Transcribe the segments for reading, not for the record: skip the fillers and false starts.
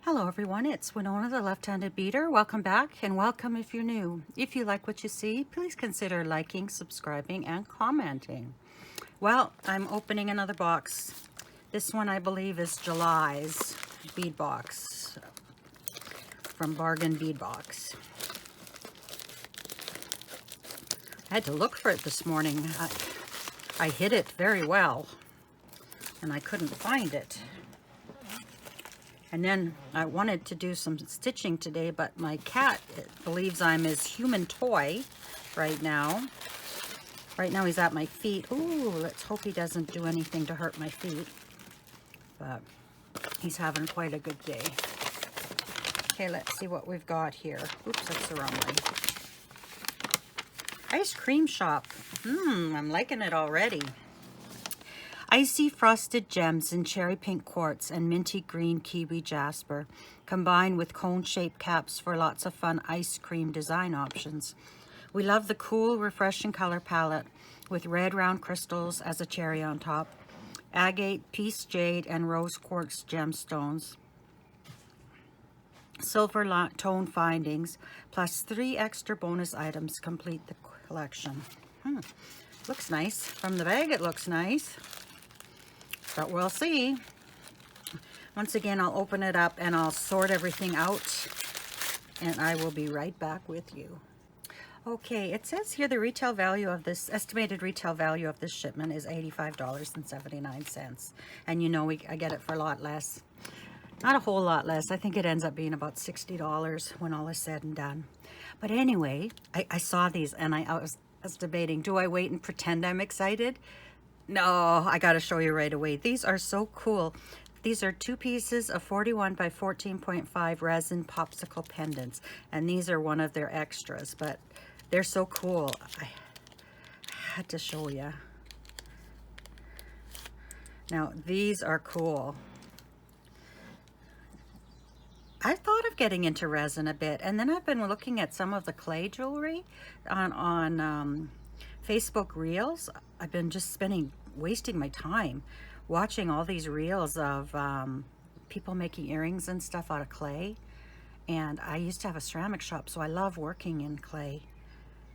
Hello everyone, it's Winona the Left-Handed Beater. Welcome back and welcome if you're new. If you like what you see, please consider liking, subscribing, and commenting. Well, I'm opening another box. This one I believe is July's bead box from Bargain Bead Box. I had to look for it this morning. I hid it very well and I couldn't find it. And then I wanted to do some stitching today, but my cat believes I'm his human toy right now. Right now he's at my feet. Ooh, let's hope he doesn't do anything to hurt my feet. But he's having quite a good day. Okay, let's see what we've got here. Oops, that's the wrong one. Ice Cream Shoppe. I'm liking it already. Icy frosted gems in cherry pink quartz and minty green kiwi jasper, combined with cone-shaped caps for lots of fun ice cream design options. We love the cool, refreshing color palette with red round crystals as a cherry on top, agate, peace jade, and rose quartz gemstones, silver tone findings, plus 3 extra bonus items complete the collection. Looks nice. From the bag it looks nice. But we'll see. Once again, I'll open it up and I'll sort everything out and I will be right back with you. Okay, it says here the retail value of this, estimated retail value of this shipment is $85.79. And you know, I get it for a lot less. Not a whole lot less. I think it ends up being about $60 when all is said and done. But anyway, I saw these and I was debating, do I wait and pretend I'm excited? No, I got to show you right away. These are so cool. These are 2 pieces of 41 by 14.5 resin popsicle pendants. And these are one of their extras, but they're so cool. I had to show you. Now, these are cool. I thought of getting into resin a bit, and then I've been looking at some of the clay jewelry on Facebook Reels. I've been just wasting my time watching all these reels of people making earrings and stuff out of clay. And I used to have a ceramic shop, so I love working in clay.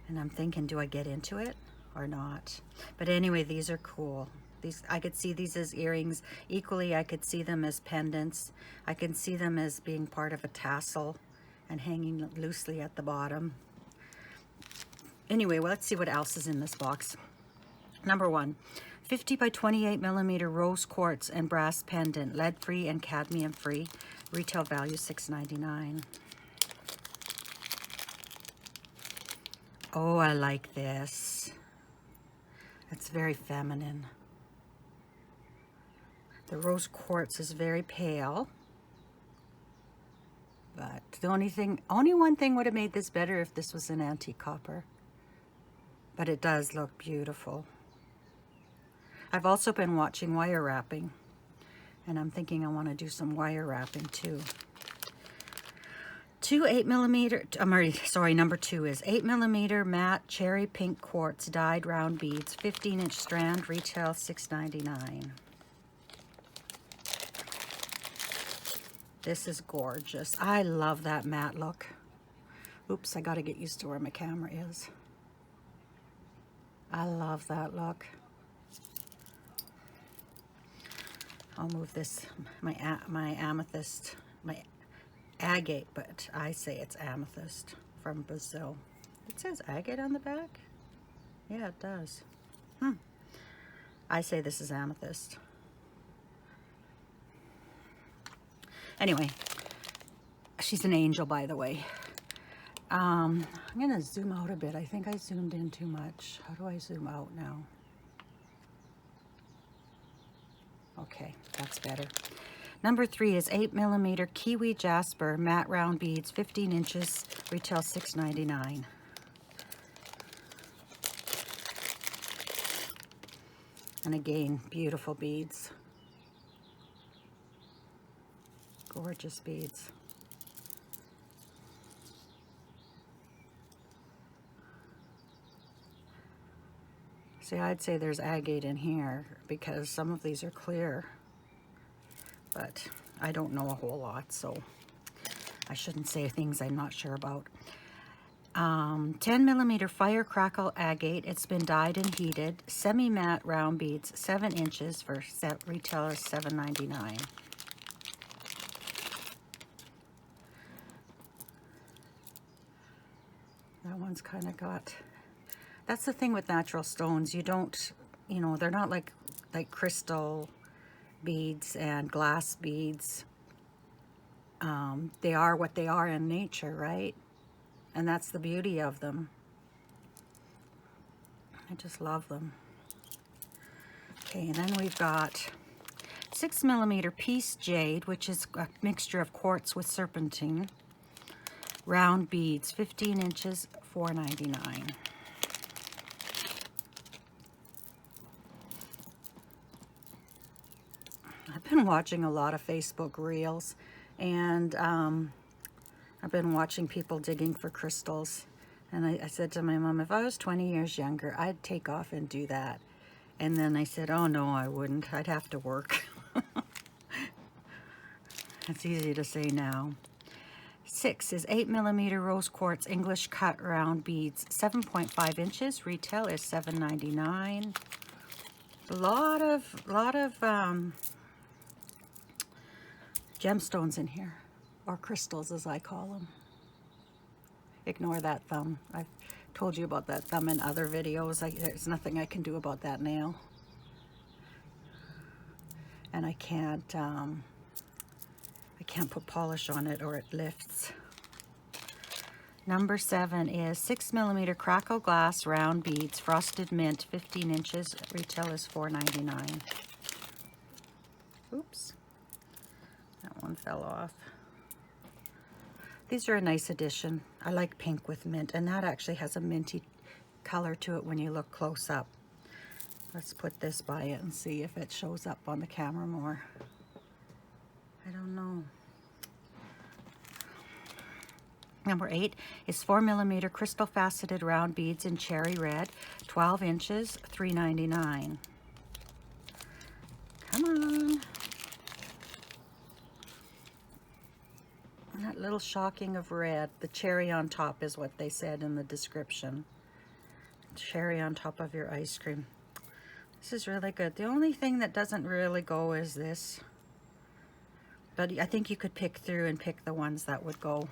And I'm thinking, do I get into it or not? But anyway, these are cool. These, I could see these as earrings. Equally, I could see them as pendants. I can see them as being part of a tassel and hanging loosely at the bottom. Anyway, well, let's see what else is in this box. Number 1, 50 by 28 millimeter rose quartz and brass pendant, lead-free and cadmium-free. Retail value $6.99. Oh, I like this. It's very feminine. The rose quartz is very pale. But the only one thing would have made this better if this was an antique copper. But it does look beautiful. I've also been watching wire wrapping, and I'm thinking I want to do some wire wrapping too. 2 8mm, number 2 is 8mm matte cherry pink quartz dyed round beads, 15-inch strand, retail $6.99. This is gorgeous. I love that matte look. Oops, I gotta get used to where my camera is. I love that look. I'll move this, my amethyst, my agate, but I say it's amethyst from Brazil. It says agate on the back? Yeah, it does. I say this is amethyst. Anyway, she's an angel, by the way. I'm gonna zoom out a bit. I think I zoomed in too much. How do I zoom out now? Okay, that's better. Number 3 is 8mm kiwi jasper matte round beads, 15 inches, retail $6.99. And again, beautiful beads. Gorgeous beads. See, I'd say there's agate in here because some of these are clear. But I don't know a whole lot, so I shouldn't say things I'm not sure about. 10 millimeter fire crackle agate. It's been dyed and heated. Semi-matte round beads, 7 inches for retailer $7.99. That one's kind of got, that's the thing with natural stones. You don't, you know, they're not like crystal beads and glass beads. They are what they are in nature, right? And that's the beauty of them. I just love them. Okay, and then we've got 6 millimeter piece jade, which is a mixture of quartz with serpentine. Round beads, 15 inches, $4.99. I've been watching a lot of Facebook Reels, and I've been watching people digging for crystals. And I said to my mom, if I was 20 years younger, I'd take off and do that. And then I said, oh no, I wouldn't. I'd have to work. It's easy to say now. 6 is 8 millimeter rose quartz English cut round beads, 7.5 inches. Retail is $7.99. A lot of gemstones in here, or crystals as I call them. Ignore that thumb. I've told you about that thumb in other videos. There's nothing I can do about that nail. And I can't put polish on it or it lifts. Number 7 is 6 millimeter crackle glass round beads, frosted mint, 15 inches. Retail is $4.99. Oops. That one fell off. These are a nice addition. I like pink with mint, and that actually has a minty color to it when you look close up. Let's put this by it and see if it shows up on the camera more. I don't know. Number 8 is 4 millimeter crystal faceted round beads in cherry red, 12 inches, $3.99. Come on. That little shocking of red. The cherry on top is what they said in the description. Cherry on top of your ice cream. This is really good. The only thing that doesn't really go is this. But I think you could pick through and pick the ones that would go.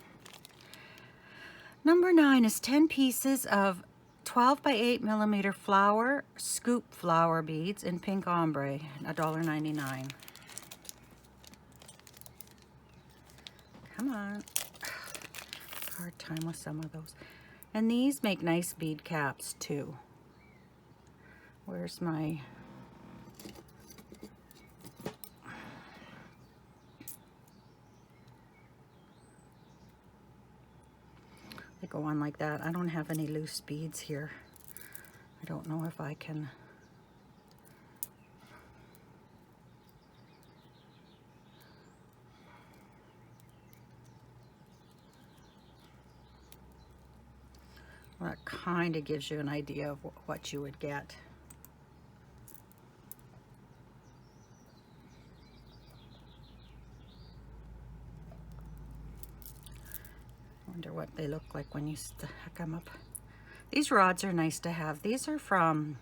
Number 9 is 10 pieces of 12 by 8 millimeter flower, scoop flower beads in pink ombre, $1.99. Come on. Hard time with some of those. And these make nice bead caps too. Where's my... They go on like that. I don't have any loose beads here. I don't know if I can... Well, that kind of gives you an idea of what you would get. Wonder what they look like when you stack them up. These rods are nice to have. These are from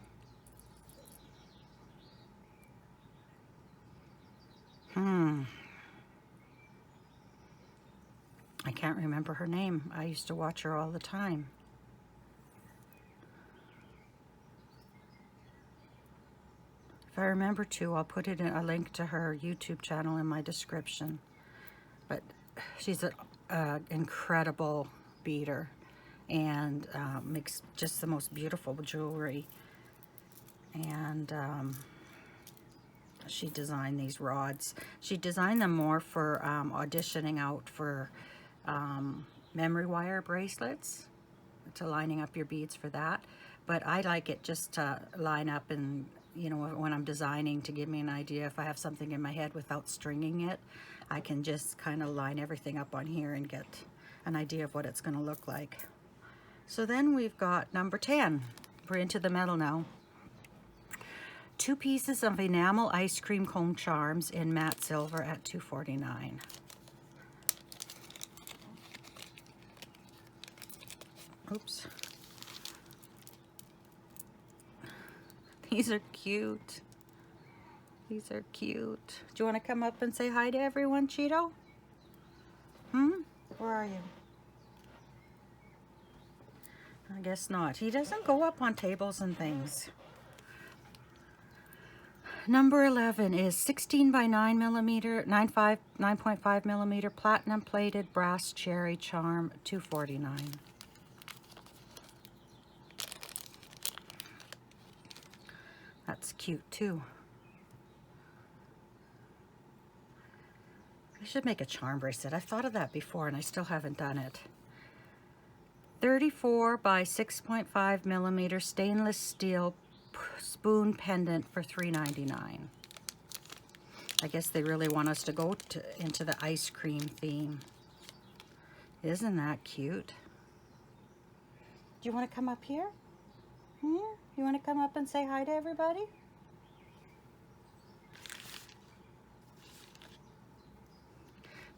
I can't remember her name. I used to watch her all the time. If I remember to, I'll put it in a link to her YouTube channel in my description. But she's an incredible beader and makes just the most beautiful jewelry. And she designed these rods. She designed them more for auditioning out for memory wire bracelets, to lining up your beads for that. But I like it just to line up and, you know, when I'm designing, to give me an idea. If I have something in my head without stringing it, I can just kind of line everything up on here and get an idea of what it's going to look like. So then we've got number 10. We're into the metal now. 2 pieces of enamel ice cream cone charms in matte silver at $2.49. Oops. These are cute. These are cute. Do you want to come up and say hi to everyone, Cheeto? Where are you? I guess not. He doesn't go up on tables and things. Number 11 is 16 by 9 millimeter, 9.5 millimeter platinum plated brass cherry charm, $2.49. That's cute too. I should make a charm bracelet. I've thought of that before and I still haven't done it. 34 by 6.5 millimeter stainless steel spoon pendant for $3.99. I guess they really want us to go into the ice cream theme. Isn't that cute? Do you want to come up here? You want to come up and say hi to everybody?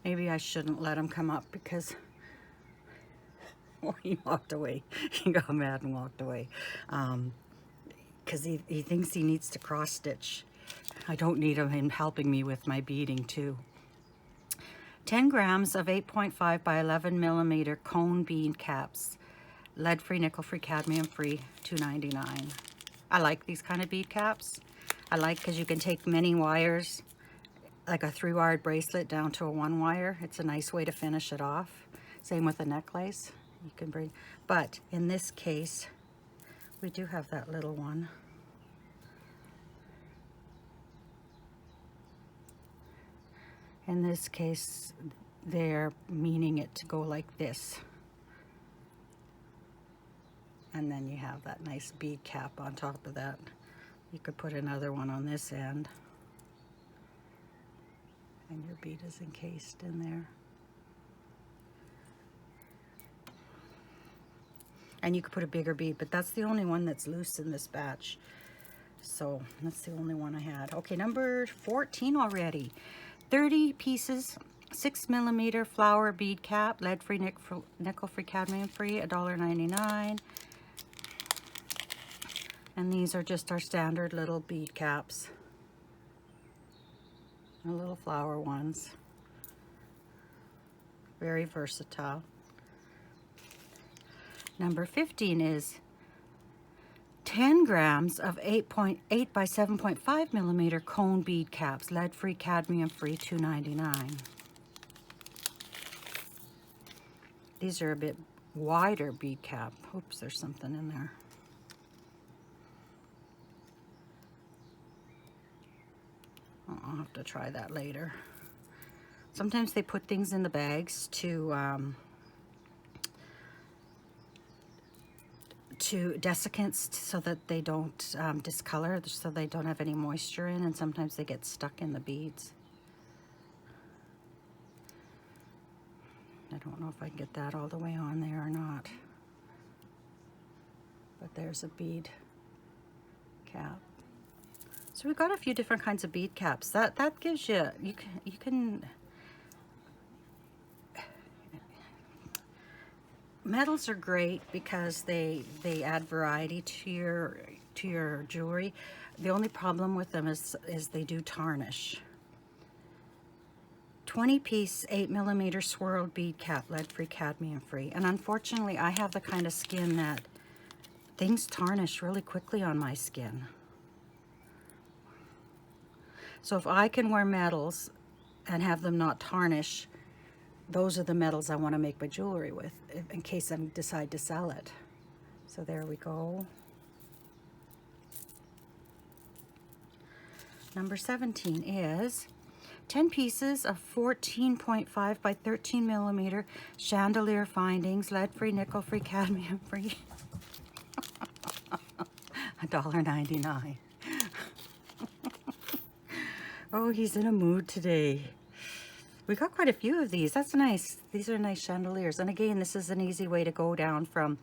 Maybe I shouldn't let him come up because he walked away. He got mad and walked away. Because he thinks he needs to cross stitch. I don't need him helping me with my beading too. 10 grams of 8.5 by 11 millimeter cone bead caps. Lead-free, nickel-free, cadmium-free, $2.99. I like these kind of bead caps. I like because you can take many wires, like a 3-wired bracelet down to a 1-wire. It's a nice way to finish it off. Same with a necklace. You can bring, but in this case, we do have that little one. In this case, they're meaning it to go like this. And then you have that nice bead cap on top of that. You could put another one on this end. And your bead is encased in there. And you could put a bigger bead, but that's the only one that's loose in this batch. So that's the only one I had. Okay, number 14 already. 30 pieces, 6 millimeter flower bead cap, lead-free, nickel-free, cadmium-free, $1.99. And these are just our standard little bead caps. The little flower ones. Very versatile. Number 15 is 10 grams of 8.8 by 7.5 millimeter cone bead caps, lead-free, cadmium-free, $2.99. These are a bit wider bead cap. Oops, there's something in there. Oh, I'll have to try that later. Sometimes they put things in the bags to desiccants so that they don't discolor, so they don't have any moisture in, and sometimes they get stuck in the beads. I don't know if I can get that all the way on there or not. But there's a bead cap. So we've got a few different kinds of bead caps. That gives you, you can metals are great because they add variety to your jewelry. The only problem with them is they do tarnish. 20-piece 8 millimeter swirled bead cap, lead-free, cadmium-free. And unfortunately, I have the kind of skin that things tarnish really quickly on my skin. So if I can wear metals and have them not tarnish, those are the metals I want to make my jewelry with in case I decide to sell it. So there we go. Number 17 is 10 pieces of 14.5 by 13 millimeter chandelier findings, lead-free, nickel-free, cadmium-free. $1.99. Oh, he's in a mood today. We got quite a few of these. That's nice. These are nice chandeliers. And again, this is an easy way to go down from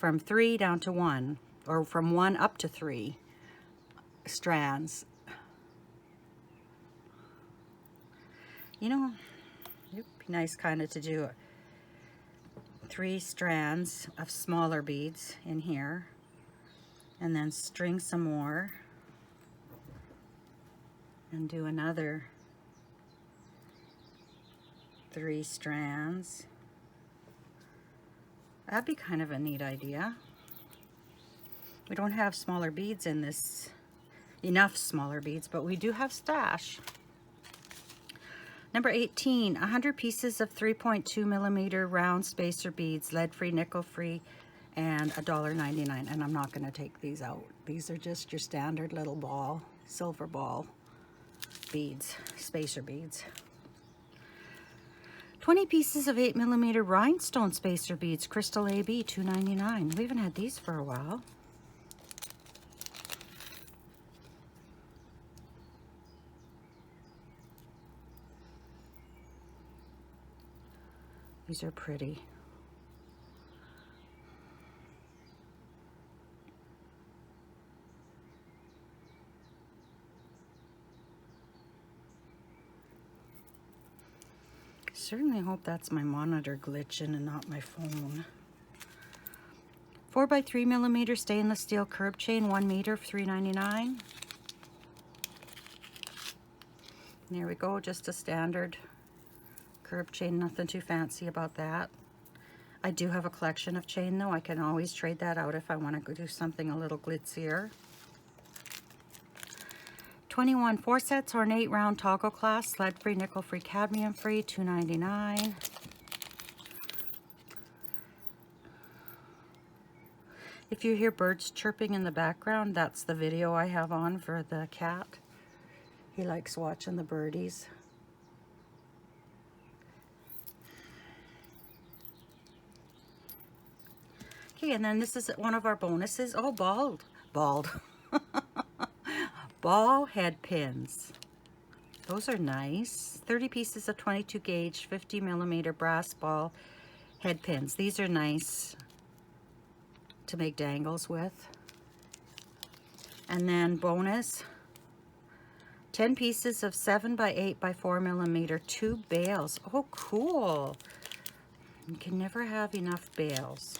3 down to 1, or from 1 up to 3. strands. You know, it'd be nice kind of to do 3 strands of smaller beads in here, and then string some more and do another 3 strands. That'd be kind of a neat idea. We don't have smaller beads in this, enough smaller beads, but we do have stash. Number 18, 100 pieces of 3.2 millimeter round spacer beads, lead-free, nickel-free, and $1.99. And I'm not going to take these out. These are just your standard little ball, silver ball beads, spacer beads. 20 pieces of 8 millimeter rhinestone spacer beads, crystal AB, $2.99. We haven't had these for a while. These are pretty. Certainly hope that's my monitor glitching and not my phone. 4 by 3 millimeter stainless steel curb chain, 1 meter, $3.99. There we go, just a standard curb chain, nothing too fancy about that. I do have a collection of chain though. I can always trade that out if I want to go do something a little glitzier. 21 4 sets ornate round toggle clasp, lead-free, nickel-free, cadmium-free, $2.99. If you hear birds chirping in the background, that's the video I have on for the cat. He likes watching the birdies. Okay, and then this is one of our bonuses. Oh, bald. Ball head pins. Those are nice. 30 pieces of 22 gauge, 50 millimeter brass ball head pins. These are nice to make dangles with. And then bonus, 10 pieces of 7 by 8 by 4 millimeter tube bales. Oh, cool. You can never have enough bales.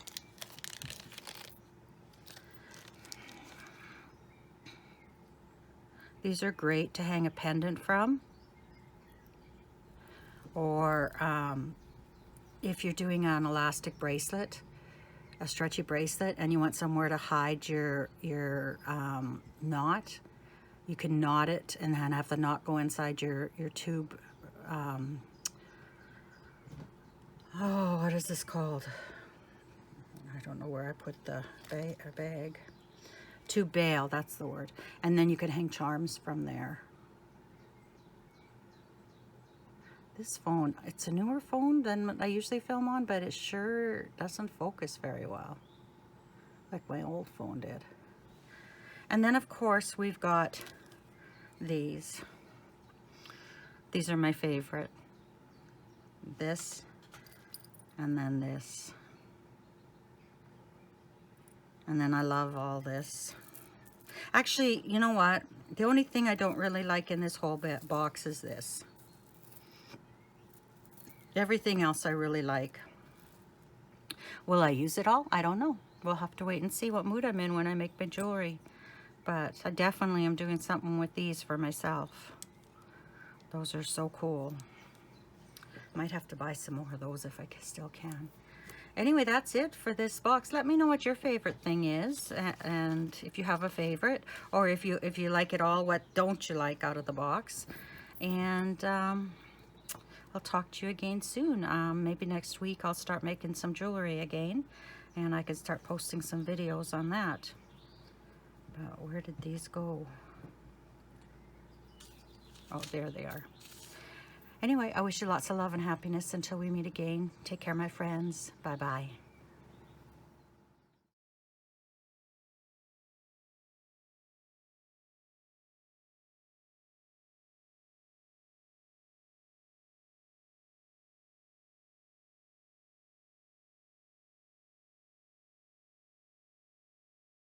These are great to hang a pendant from, or if you're doing an elastic bracelet, a stretchy bracelet, and you want somewhere to hide your knot, you can knot it and then have the knot go inside your tube. Oh, what is this called? I don't know where I put the bag. Tube bail, that's the word. And then you can hang charms from there. This phone, it's a newer phone than I usually film on, but it sure doesn't focus very well, like my old phone did. And then of course we've got these. These are my favorite. This, and then this. And then I love all this. Actually, you know what? The only thing I don't really like in this whole box is this. Everything else I really like. Will I use it all? I don't know. We'll have to wait and see what mood I'm in when I make my jewelry. But I definitely am doing something with these for myself. Those are so cool. Might have to buy some more of those if I still can. Anyway, that's it for this box. Let me know what your favorite thing is, and if you have a favorite, or if you like it all, what don't you like out of the box. And I'll talk to you again soon. Maybe next week I'll start making some jewelry again, and I can start posting some videos on that. But where did these go? Oh, there they are. Anyway, I wish you lots of love and happiness until we meet again. Take care, my friends. Bye-bye.